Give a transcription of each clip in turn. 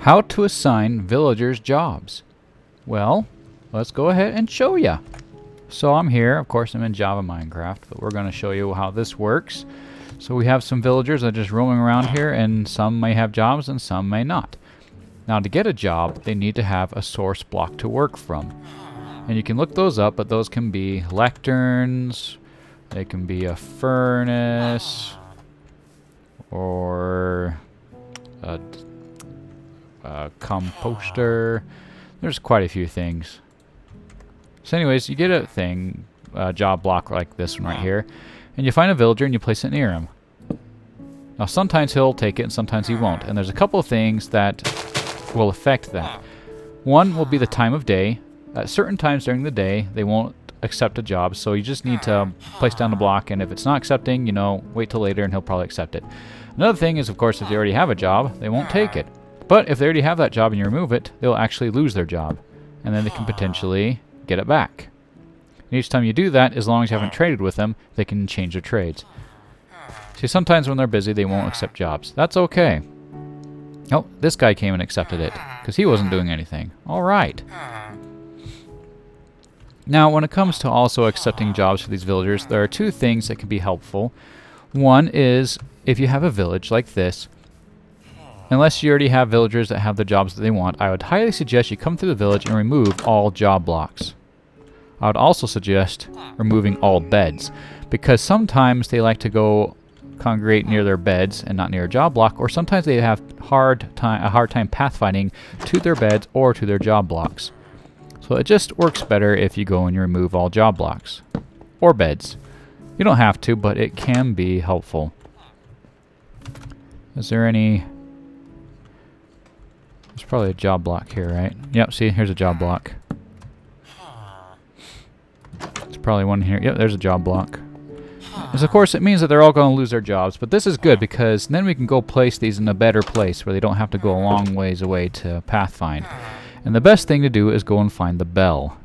How to assign villagers jobs. Well, let's go ahead and show you. So I'm here, of course I'm in Java Minecraft, but we're going to show you how this works. So we have some villagers that are just roaming around here, and some may have jobs and some may not. Now to get a job, they need to have a source block to work from. And you can look those up, but those can be lecterns, they can be a furnace, or a composter. There's quite a few things. So anyways, you get a job block like this one right here, and you find a villager and you place it near him. Now sometimes he'll take it and sometimes he won't, and there's a couple of things that will affect that. One will be the time of day. At certain times during the day, they won't accept a job, so you just need to place down the block, and if it's not accepting, you know, wait till later and he'll probably accept it. Another thing is, of course, if they already have a job, they won't take it. But if they already have that job and you remove it, they'll actually lose their job, and then they can potentially get it back. And each time you do that, as long as you haven't traded with them, they can change their trades. See, sometimes when they're busy, they won't accept jobs. That's okay. Oh, this guy came and accepted it, because he wasn't doing anything. Alright. Now, when it comes to also accepting jobs for these villagers, there are two things that can be helpful. One is, if you have a village like this, unless you already have villagers that have the jobs that they want, I would highly suggest you come through the village and remove all job blocks. I would also suggest removing all beds, because sometimes they like to go congregate near their beds and not near a job block, or sometimes they have a hard time pathfinding to their beds or to their job blocks. So it just works better if you go and you remove all job blocks or beds. You don't have to, but it can be helpful. Is there any... There's probably a job block here, right? Yep, see, here's a job block. There's probably one here. Yep, there's a job block. So of course, it means that they're all going to lose their jobs, but this is good because then we can go place these in a better place where they don't have to go a long ways away to pathfind. And the best thing to do is go and find the bell.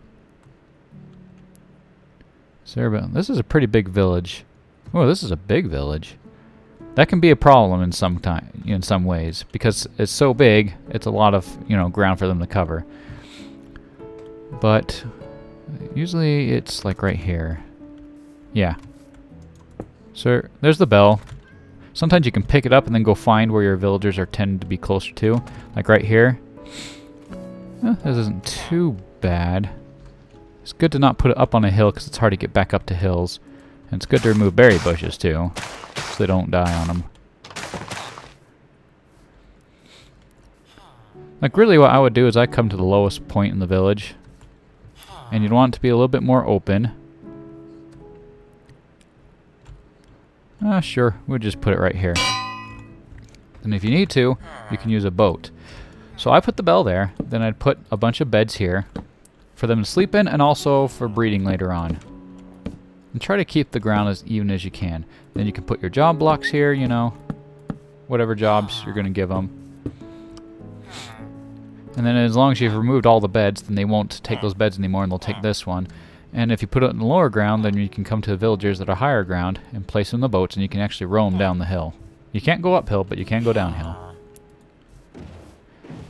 This is a pretty big village. Oh, this is a big village. That can be a problem in some ways, because it's so big, it's a lot of, ground for them to cover. But usually it's like right here. Yeah. So there's the bell. Sometimes you can pick it up and then go find where your villagers tend to be closer to, like right here. This isn't too bad. It's good to not put it up on a hill because it's hard to get back up to hills. And it's good to remove berry bushes too, so they don't die on them. Like really what I would do is I come to the lowest point in the village. And you'd want it to be a little bit more open. Sure, we'll just put it right here. And if you need to, you can use a boat. So I put the bell there, then I'd put a bunch of beds here for them to sleep in and also for breeding later on. And try to keep the ground as even as you can. Then you can put your job blocks here, whatever jobs you're going to give them. And then as long as you've removed all the beds, then they won't take those beds anymore and they'll take this one. And if you put it in the lower ground, then you can come to the villagers that are higher ground and place them in the boats and you can actually roam down the hill. You can't go uphill, but you can go downhill.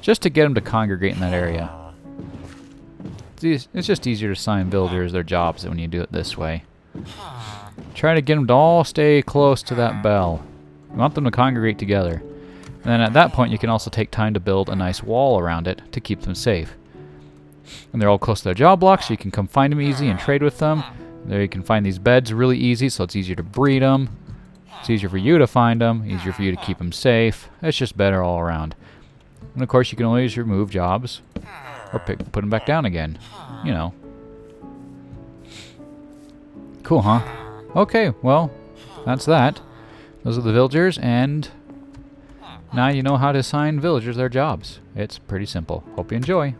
Just to get them to congregate in that area. It's just easier to assign villagers their jobs when you do it this way. Try to get them to all stay close to that bell. You want them to congregate together. And then at that point you can also take time to build a nice wall around it to keep them safe. And they're all close to their job blocks, so you can come find them easy and trade with them. There you can find these beds really easy, so it's easier to breed them. It's easier for you to find them, easier for you to keep them safe. It's just better all around. And of course you can always remove jobs or put them back down again. Cool, huh? Okay, well, that's that. Those are the villagers, and now you know how to assign villagers their jobs. It's pretty simple. Hope you enjoy.